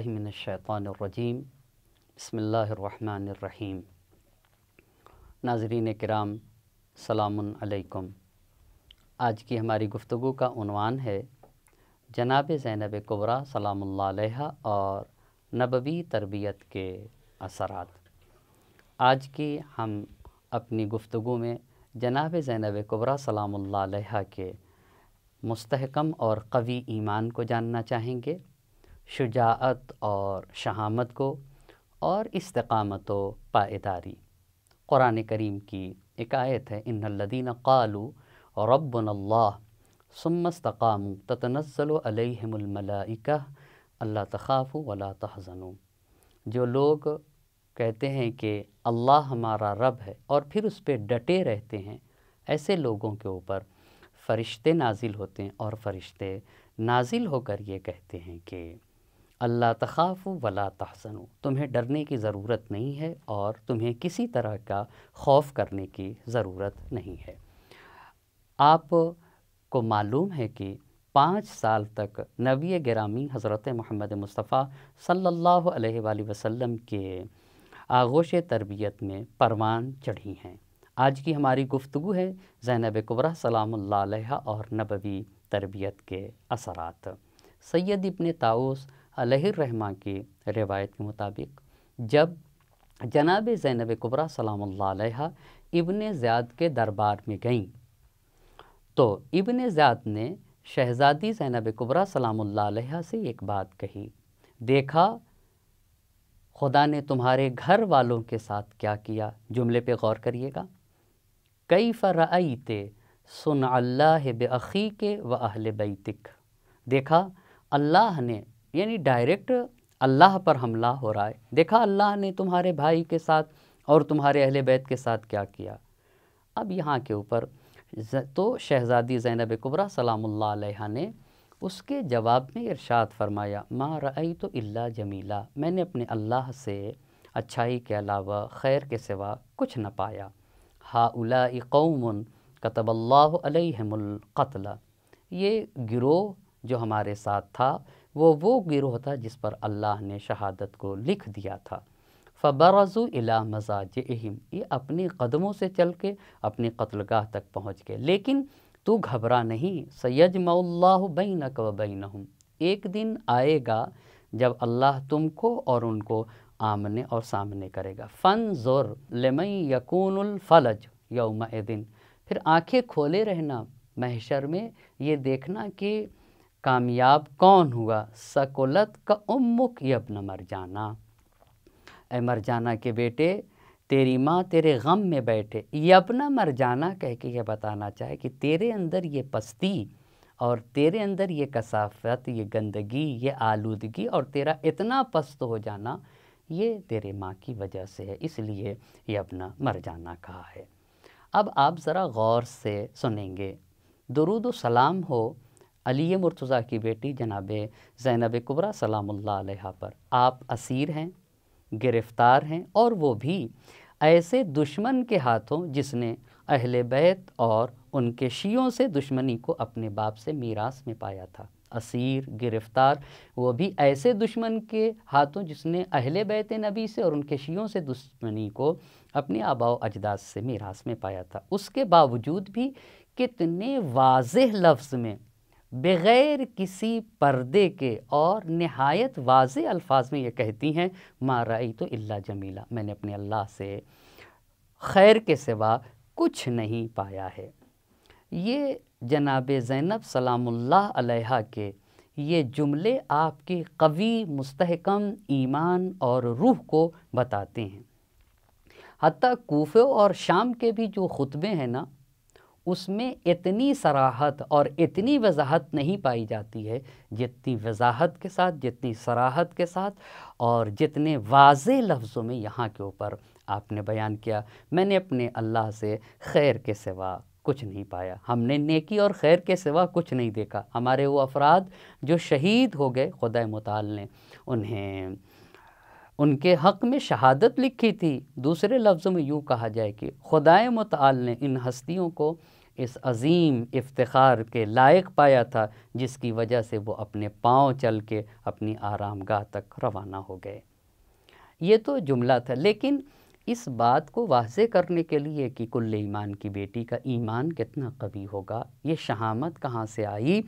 باللہ من الشیطان الرجیم بسم اللہ الرحمن الرحیم۔ ناظرین کرام سلام علیکم۔ آج کی ہماری گفتگو کا عنوان ہے جناب زینب کبریٰ سلام اللہ علیہا اور نبوی تربیت کے اثرات۔ آج کی ہم اپنی گفتگو میں جناب زینب کبریٰ سلام اللہ علیہا کے مستحکم اور قوی ایمان کو جاننا چاہیں گے، شجاعت اور شہامت کو، اور استقامت و پائیداری۔ قرآن کریم کی ایک آیت ہے، ان الذین قالوا ربنا اللہ ثم استقاموا تتنزل علیہم الملائکہ الا تخافوا ولا تحزنوا۔ جو لوگ کہتے ہیں کہ اللہ ہمارا رب ہے اور پھر اس پہ ڈٹے رہتے ہیں، ایسے لوگوں کے اوپر فرشتے نازل ہوتے ہیں، اور فرشتے نازل ہو کر یہ کہتے ہیں کہ اللہ تخافوا ولا تحزنوا، تمہیں ڈرنے کی ضرورت نہیں ہے اور تمہیں کسی طرح کا خوف کرنے کی ضرورت نہیں ہے۔ آپ کو معلوم ہے کہ 5 سال تک نبی گرامی حضرت محمد مصطفیٰ صلی اللہ علیہ وآلہ وسلم کے آغوش تربیت میں پروان چڑھی ہیں۔ آج کی ہماری گفتگو ہے زینب کبریٰ سلام اللہ علیہا اور نبوی تربیت کے اثرات۔ سید ابن طاؤس علیہ الرحمہ کی روایت کے مطابق جب جناب زینب کبریٰ سلام اللہ علیہا ابن زیاد کے دربار میں گئیں تو ابن زیاد نے شہزادی زینب کبریٰ سلام اللہ علیہا سے ایک بات کہی، دیکھا خدا نے تمہارے گھر والوں کے ساتھ کیا کیا۔ جملے پہ غور کریے گا، کیف رأیت صنع اللہ بأخیک و اہل بیتک۔ دیکھا اللہ نے، یعنی ڈائریکٹ اللہ پر حملہ ہو رہا ہے، دیکھا اللہ نے تمہارے بھائی کے ساتھ اور تمہارے اہل بیت کے ساتھ کیا کیا۔ اب یہاں کے اوپر تو شہزادی زینب کبریٰ سلام اللہ علیہا نے اس کے جواب میں ارشاد فرمایا، ما رأیت الا جمیلا، میں نے اپنے اللہ سے اچھائی کے علاوہ خیر کے سوا کچھ نہ پایا۔ ہؤلاء قوم کتب اللہ علیہم القتل، یہ گروہ جو ہمارے ساتھ تھا وہ گروہ تھا جس پر اللہ نے شہادت کو لکھ دیا تھا۔ فبرزوا الی مضاجعہم، یہ اپنے قدموں سے چل کے اپنی قتل گاہ تک پہنچ گئے، لیکن تو گھبرا نہیں، سیجمع اللہ بینک و بینہم، ایک دن آئے گا جب اللہ تم کو اور ان کو آمنے اور سامنے کرے گا۔ فانظر لمن یکون الفلج یومئذ، پھر آنکھیں کھولے رہنا محشر میں، یہ دیکھنا کہ کامیاب کون ہوا۔ سکلت کا امک یبن مرجانہ، اے مرجانہ کے بیٹے تیری ماں تیرے غم میں بیٹھے۔ یبن مرجانہ کہہ کے یہ بتانا چاہے کہ تیرے اندر یہ پستی اور تیرے اندر یہ کثافت، یہ گندگی، یہ آلودگی اور تیرا اتنا پست ہو جانا، یہ تیرے ماں کی وجہ سے ہے، اس لیے یبن مرجانہ کہا ہے۔ اب آپ ذرا غور سے سنیں گے، درود و سلام ہو علی مرتضیٰ کی بیٹی جناب زینب کبریٰ سلام اللہ علیہا پر۔ آپ اسیر ہیں، گرفتار ہیں، اور وہ بھی ایسے دشمن کے ہاتھوں جس نے اہل بیت اور ان کے شیعوں سے دشمنی کو اپنے باپ سے میراث میں پایا تھا۔ اسیر، گرفتار، وہ بھی ایسے دشمن کے ہاتھوں جس نے اہل بیت نبی سے اور ان کے شیعوں سے دشمنی کو اپنے آباء و اجداد سے میراث میں پایا تھا۔ اس کے باوجود بھی کتنے واضح لفظ میں، بغیر کسی پردے کے اور نہایت واضح الفاظ میں یہ کہتی ہیں، ما رأیت الا جمیلا، میں نے اپنے اللہ سے خیر کے سوا کچھ نہیں پایا ہے۔ یہ جناب زینب سلام اللہ علیہا کے یہ جملے آپ کی قوی مستحکم ایمان اور روح کو بتاتے ہیں۔ حتیٰ کوفہ اور شام کے بھی جو خطبے ہیں نا، اس میں اتنی صراحت اور اتنی وضاحت نہیں پائی جاتی ہے جتنی وضاحت کے ساتھ، جتنی صراحت کے ساتھ اور جتنے واضح لفظوں میں یہاں کے اوپر آپ نے بیان کیا، میں نے اپنے اللہ سے خیر کے سوا کچھ نہیں پایا، ہم نے نیکی اور خیر کے سوا کچھ نہیں دیکھا۔ ہمارے وہ افراد جو شہید ہو گئے، خدا متعال نے انہیں ان کے حق میں شہادت لکھی تھی۔ دوسرے لفظوں میں یوں کہا جائے کہ خدائے متعال نے ان ہستیوں کو اس عظیم افتخار کے لائق پایا تھا جس کی وجہ سے وہ اپنے پاؤں چل کے اپنی آرام گاہ تک روانہ ہو گئے۔ یہ تو جملہ تھا، لیکن اس بات کو واضح کرنے کے لیے کہ کل ایمان کی بیٹی کا ایمان کتنا قوی ہوگا، یہ شہامت کہاں سے آئی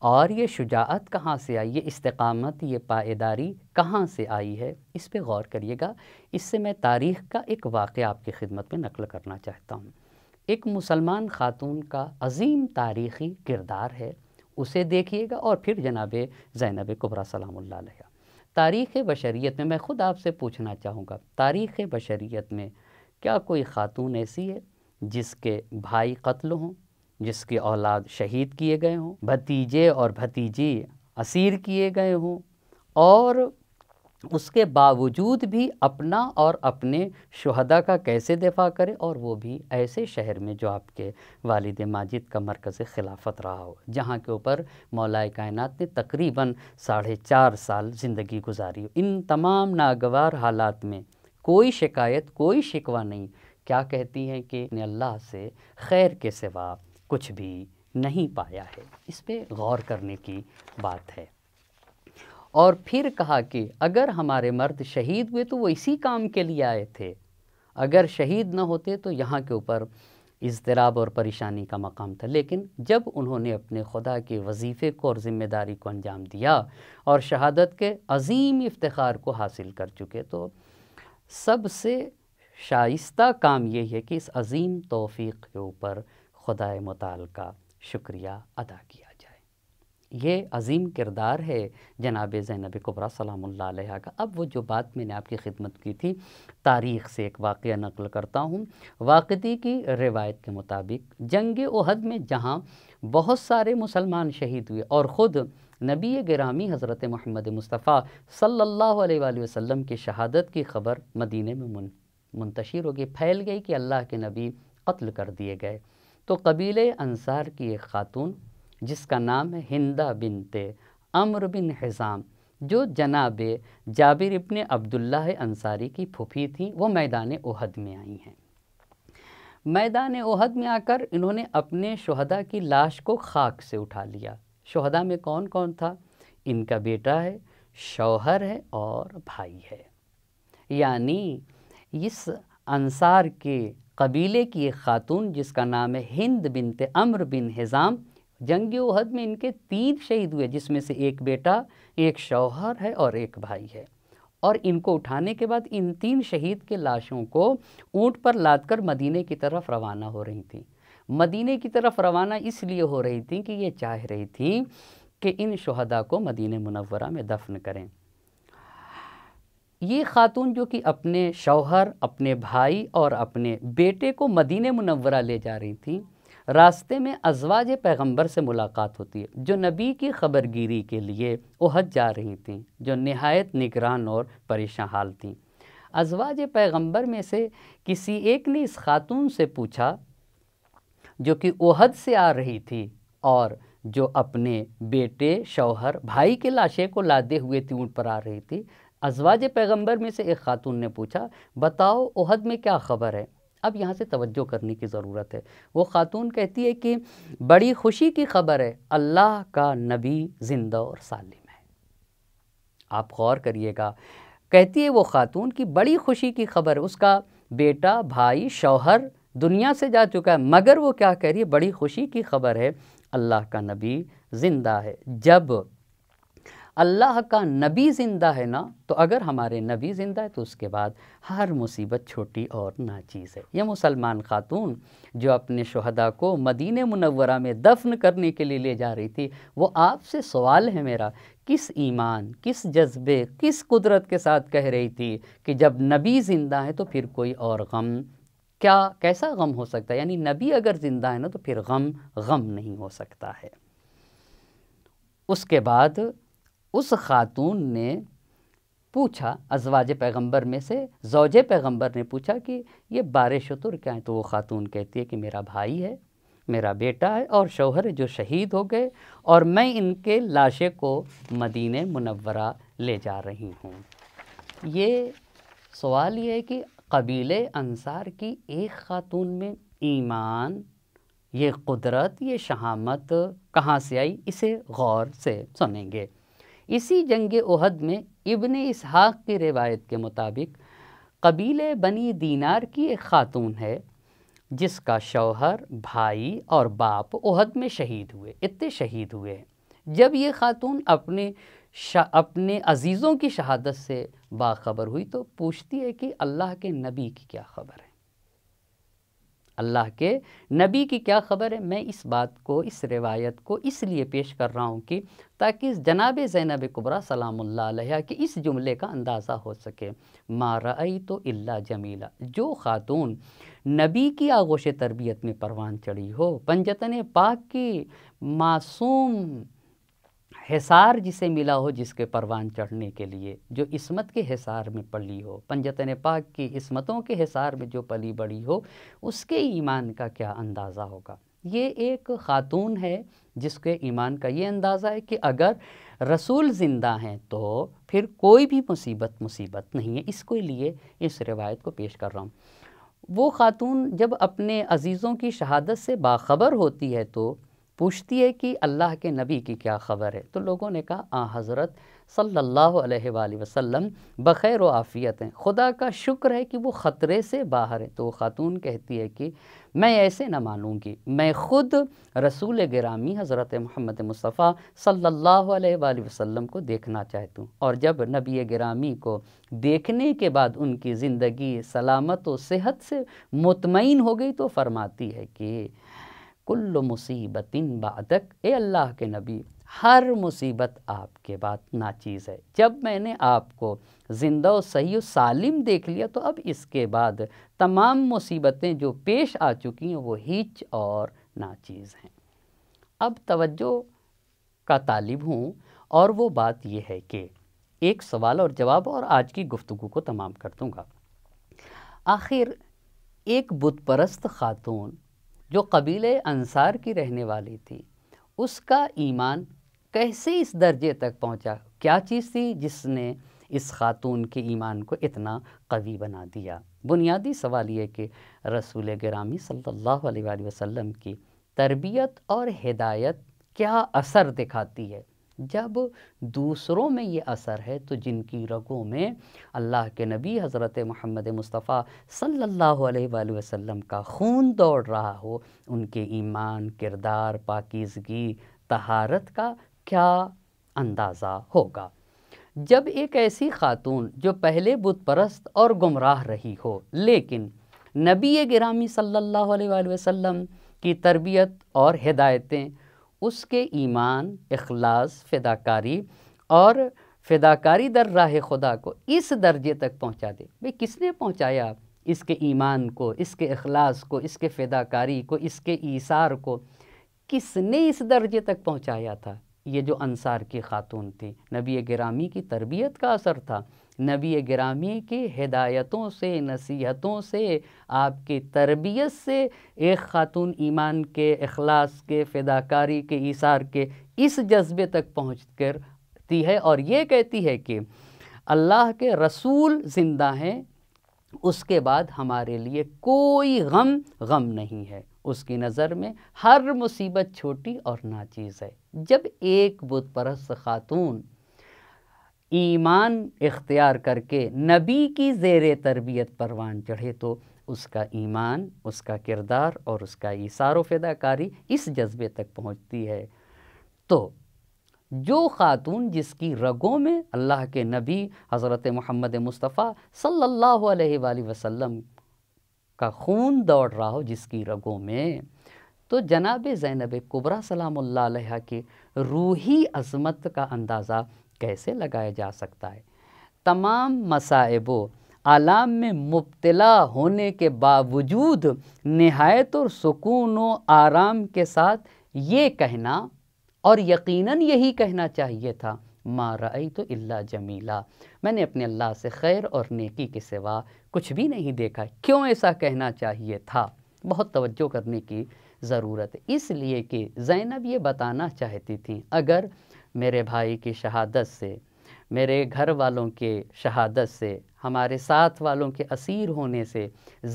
اور یہ شجاعت کہاں سے آئی، یہ استقامت، یہ پائیداری کہاں سے آئی ہے، اس پہ غور کریے گا۔ اس سے میں تاریخ کا ایک واقعہ آپ کی خدمت میں نقل کرنا چاہتا ہوں۔ ایک مسلمان خاتون کا عظیم تاریخی کردار ہے، اسے دیکھیے گا اور پھر جناب زینب کبریٰ سلام اللہ علیہا۔ تاریخ بشریت میں خود آپ سے پوچھنا چاہوں گا، تاریخ بشریت میں کیا کوئی خاتون ایسی ہے جس کے بھائی قتل ہوں، جس کی اولاد شہید کیے گئے ہوں، بھتیجے اور بھتیجی اسیر کیے گئے ہوں، اور اس کے باوجود بھی اپنا اور اپنے شہداء کا کیسے دفاع کرے، اور وہ بھی ایسے شہر میں جو آپ کے والد ماجد کا مرکز خلافت رہا ہو، جہاں کے اوپر مولا کائنات نے تقریباً 4.5 سال زندگی گزاری ہو۔ ان تمام ناگوار حالات میں کوئی شکایت، کوئی شکوہ نہیں، کیا کہتی ہیں کہ نے اللہ سے خیر کے سوا کچھ بھی نہیں پایا ہے۔ اس پہ غور کرنے کی بات ہے۔ اور پھر کہا کہ اگر ہمارے مرد شہید ہوئے تو وہ اسی کام کے لیے آئے تھے، اگر شہید نہ ہوتے تو یہاں کے اوپر اضطراب اور پریشانی کا مقام تھا، لیکن جب انہوں نے اپنے خدا کے وظیفے کو اور ذمہ داری کو انجام دیا اور شہادت کے عظیم افتخار کو حاصل کر چکے، تو سب سے شائستہ کام یہ ہے کہ اس عظیم توفیق کے اوپر خدا متعال کا شکریہ ادا کیا جائے۔ یہ عظیم کردار ہے جناب زینب کبریٰ سلام اللہ علیہا کا۔ اب وہ جو بات میں نے آپ کی خدمت کی تھی، تاریخ سے ایک واقعہ نقل کرتا ہوں۔ واقعی کی روایت کے مطابق جنگ احد میں جہاں بہت سارے مسلمان شہید ہوئے اور خود نبی گرامی حضرت محمد مصطفیٰ صلی اللہ علیہ وآلہ وسلم کی شہادت کی خبر مدینے میں منتشر ہو گئی، پھیل گئی کہ اللہ کے نبی قتل کر دیے گئے، تو قبیلے انصار کی ایک خاتون جس کا نام ہے ہندہ بنت عمرو بن حزام، جو جناب جابر ابن عبداللہ انصاری کی پھوپھی تھیں، وہ میدان احد میں آئی ہیں۔ میدان احد میں آ کر انہوں نے اپنے شہداء کی لاش کو خاک سے اٹھا لیا۔ شہداء میں کون کون تھا؟ ان کا بیٹا ہے، شوہر ہے اور بھائی ہے۔ یعنی اس انصار کے قبیلے کی ایک خاتون جس کا نام ہے ہند بنت عمرو بن حزام، جنگ احد میں ان کے 3 شہید ہوئے، جس میں سے ایک بیٹا، ایک شوہر ہے اور ایک بھائی ہے، اور ان کو اٹھانے کے بعد ان 3 شہید کے لاشوں کو اونٹ پر لاد کر مدینے کی طرف روانہ ہو رہی تھیں۔ مدینے کی طرف روانہ اس لیے ہو رہی تھیں کہ یہ چاہ رہی تھیں کہ ان شہداء کو مدینہ منورہ میں دفن کریں۔ یہ خاتون جو کہ اپنے شوہر، اپنے بھائی اور اپنے بیٹے کو مدینہ منورہ لے جا رہی تھیں، راستے میں ازواج پیغمبر سے ملاقات ہوتی ہے جو نبی کی خبرگیری کے لیے احد جا رہی تھیں، جو نہایت نگران اور پریشان حال تھیں۔ ازواج پیغمبر میں سے کسی ایک نے اس خاتون سے پوچھا، جو کہ احد سے آ رہی تھی اور جو اپنے بیٹے، شوہر، بھائی کے لاشیں کو لادے ہوئے تھی، اونٹ پر آ رہی تھی، ازواج پیغمبر میں سے ایک خاتون نے پوچھا، بتاؤ احد میں کیا خبر ہے؟ اب یہاں سے توجہ کرنے کی ضرورت ہے۔ وہ خاتون کہتی ہے کہ بڑی خوشی کی خبر ہے، اللہ کا نبی زندہ اور سالم ہے۔ آپ غور کریے گا، کہتی ہے وہ خاتون کی بڑی خوشی کی خبر ہے، اس کا بیٹا، بھائی، شوہر دنیا سے جا چکا ہے، مگر وہ کیا کہہ رہی ہے؟ بڑی خوشی کی خبر ہے، اللہ کا نبی زندہ ہے۔ جب اللہ کا نبی زندہ ہے نا، تو اگر ہمارے نبی زندہ ہے تو اس کے بعد ہر مصیبت چھوٹی اور ناچیز ہے۔ یہ مسلمان خاتون جو اپنے شہداء کو مدینہ منورہ میں دفن کرنے کے لیے لے جا رہی تھی، وہ آپ سے سوال ہے میرا، کس ایمان، کس جذبے، کس قدرت کے ساتھ کہہ رہی تھی کہ جب نبی زندہ ہے تو پھر کوئی اور غم کیسا غم ہو سکتا ہے؟ یعنی نبی اگر زندہ ہے نا تو پھر غم نہیں ہو سکتا ہے۔ اس کے بعد اس خاتون نے پوچھا، ازواج پیغمبر میں سے زوج پیغمبر نے پوچھا کہ یہ بارے شتر کیا ہیں؟ تو وہ خاتون کہتی ہے کہ میرا بھائی ہے، میرا بیٹا ہے اور شوہر ہے جو شہید ہو گئے، اور میں ان کے لاشیں کو مدینہ منورہ لے جا رہی ہوں۔ یہ سوال یہ ہے کہ قبیلے انصار کی ایک خاتون میں ایمان، یہ قدرت، یہ شہامت کہاں سے آئی، اسے غور سے سنیں گے۔ اسی جنگ احد میں ابن اسحاق کی روایت کے مطابق قبیلے بنی دینار کی ایک خاتون ہے جس کا شوہر، بھائی اور باپ احد میں شہید ہوئے، اتنے شہید ہوئے ہیں۔ جب یہ خاتون اپنے عزیزوں کی شہادت سے باخبر ہوئی تو پوچھتی ہے کہ اللہ کے نبی کی کیا خبر ہے، اللہ کے نبی کی کیا خبر ہے۔ میں اس بات کو، اس روایت کو اس لیے پیش کر رہا ہوں کہ تاکہ جناب زینب کبریٰ سلام اللہ علیہا کے اس جملے کا اندازہ ہو سکے، ما رأیت الا جمیلا، جو خاتون نبی کی آغوش تربیت میں پروان چڑھی ہو، پنجتن پاک کی معصوم حصار جسے ملا ہو، جس کے پروان چڑھنے کے لیے، جو عصمت کے حصار میں پلی ہو، پنجتن پاک کی عصمتوں کے حصار میں جو پلی بڑی ہو، اس کے ایمان کا کیا اندازہ ہوگا۔ یہ ایک خاتون ہے جس کے ایمان کا یہ اندازہ ہے کہ اگر رسول زندہ ہیں تو پھر کوئی بھی مصیبت نہیں ہے۔ اس کے لیے اس روایت کو پیش کر رہا ہوں۔ وہ خاتون جب اپنے عزیزوں کی شہادت سے باخبر ہوتی ہے تو پوچھتی ہے کہ اللہ کے نبی کی کیا خبر ہے، تو لوگوں نے کہا حضرت صلی اللہ علیہ وآلہ وسلم بخیر و عافیت ہیں، خدا کا شکر ہے کہ وہ خطرے سے باہر ہے۔ تو وہ خاتون کہتی ہے کہ میں ایسے نہ مانوں گی، میں خود رسول گرامی حضرت محمد مصطفیٰ صلی اللہ علیہ وآلہ وسلم کو دیکھنا چاہتی ہوں۔ اور جب نبی گرامی کو دیکھنے کے بعد ان کی زندگی سلامت و صحت سے مطمئن ہو گئی تو فرماتی ہے کہ کل مصیبت بعدک، اے اللہ کے نبی ہر مصیبت آپ کے بعد ناچیز ہے۔ جب میں نے آپ کو زندہ و صحیح و سالم دیکھ لیا تو اب اس کے بعد تمام مصیبتیں جو پیش آ چکی ہیں وہ ہیچ اور ناچیز ہیں۔ اب توجہ کا طالب ہوں، اور وہ بات یہ ہے کہ ایک سوال اور جواب اور آج کی گفتگو کو تمام کر دوں گا۔ آخر ایک بت پرست خاتون جو قبیلے انصار کی رہنے والی تھی، اس کا ایمان کیسے اس درجے تک پہنچا؟ کیا چیز تھی جس نے اس خاتون کے ایمان کو اتنا قوی بنا دیا؟ بنیادی سوال یہ کہ رسول گرامی صلی اللہ علیہ وآلہ وسلم کی تربیت اور ہدایت کیا اثر دکھاتی ہے۔ جب دوسروں میں یہ اثر ہے تو جن کی رگوں میں اللہ کے نبی حضرت محمد مصطفیٰ صلی اللہ علیہ وآلہ وسلم کا خون دوڑ رہا ہو، ان کے ایمان، کردار، پاکیزگی، طہارت کا کیا اندازہ ہوگا۔ جب ایک ایسی خاتون جو پہلے بت پرست اور گمراہ رہی ہو لیکن نبی گرامی صلی اللہ علیہ وآلہ وسلم کی تربیت اور ہدایتیں اس کے ایمان، اخلاص، فداکاری اور فداکاری در راہ خدا کو اس درجے تک پہنچا دے۔ بھئی کس نے پہنچایا اس کے ایمان کو، اس کے اخلاص کو، اس کے فداکاری کو، اس کے ایثار کو؟ کس نے اس درجے تک پہنچایا تھا؟ یہ جو انصار کی خاتون تھی، نبی گرامی کی تربیت کا اثر تھا، نبی گرامی کی ہدایتوں سے، نصیحتوں سے، آپ کی تربیت سے ایک خاتون ایمان کے، اخلاص کے، فداکاری کے، ایثار کے اس جذبے تک پہنچ کرتی ہے اور یہ کہتی ہے کہ اللہ کے رسول زندہ ہیں، اس کے بعد ہمارے لیے کوئی غم نہیں ہے۔ اس کی نظر میں ہر مصیبت چھوٹی اور ناچیز ہے۔ جب ایک بت پرست خاتون ایمان اختیار کر کے نبی کی زیر تربیت پروان چڑھے تو اس کا ایمان، اس کا کردار اور اس کا ایثار و فداکاری اس جذبے تک پہنچتی ہے۔ تو جو خاتون جس کی رگوں میں اللہ کے نبی حضرت محمد مصطفیٰ صلی اللہ علیہ وآلہ وسلم کا خون دوڑ رہا ہو، جس کی رگوں میں، تو جناب زینب کبریٰ سلام اللہ علیہا کی روحی عظمت کا اندازہ کیسے لگایا جا سکتا ہے؟ تمام مصائب و آلام میں مبتلا ہونے کے باوجود نہایت اور سکون و آرام کے ساتھ یہ کہنا، اور یقیناً یہی کہنا چاہیے تھا، ما رأیت الا جمیلا، میں نے اپنے اللہ سے خیر اور نیکی کے سوا کچھ بھی نہیں دیکھا۔ کیوں ایسا کہنا چاہیے تھا؟ بہت توجہ کرنے کی ضرورت ہے، اس لیے کہ زینب یہ بتانا چاہتی تھیں اگر میرے بھائی کی شہادت سے میرے گھر والوں کے شہادت سے، ہمارے ساتھ والوں کے اسیر ہونے سے،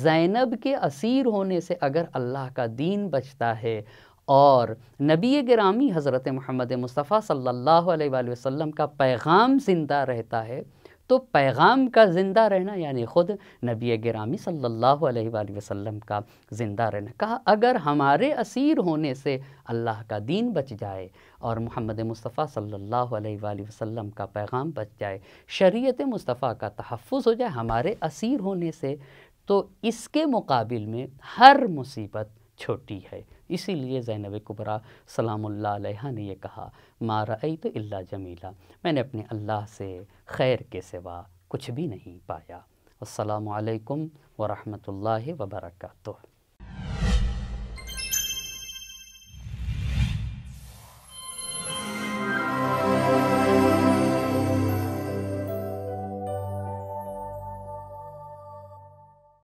زینب کے اسیر ہونے سے اگر اللہ کا دین بچتا ہے اور نبی گرامی حضرت محمد مصطفیٰ صلی اللہ علیہ وآلہ وسلم کا پیغام زندہ رہتا ہے، تو پیغام کا زندہ رہنا یعنی خود نبی گرامی صلی اللہ علیہ وآلہ وسلم کا زندہ رہنا۔ کہا اگر ہمارے اسیر ہونے سے اللہ کا دین بچ جائے اور محمد مصطفیٰ صلی اللہ علیہ وآلہ وسلم کا پیغام بچ جائے، شریعت مصطفیٰ کا تحفظ ہو جائے ہمارے اسیر ہونے سے، تو اس کے مقابل میں ہر مصیبت چھوٹی ہے۔ اسی لیے زینب کبریٰ سلام اللہ علیہا نے یہ کہا، ما رأیت الا جمیلا، میں نے اپنے اللہ سے خیر کے سوا کچھ بھی نہیں پایا۔ السلام علیکم ورحمۃ اللہ وبرکاتہ۔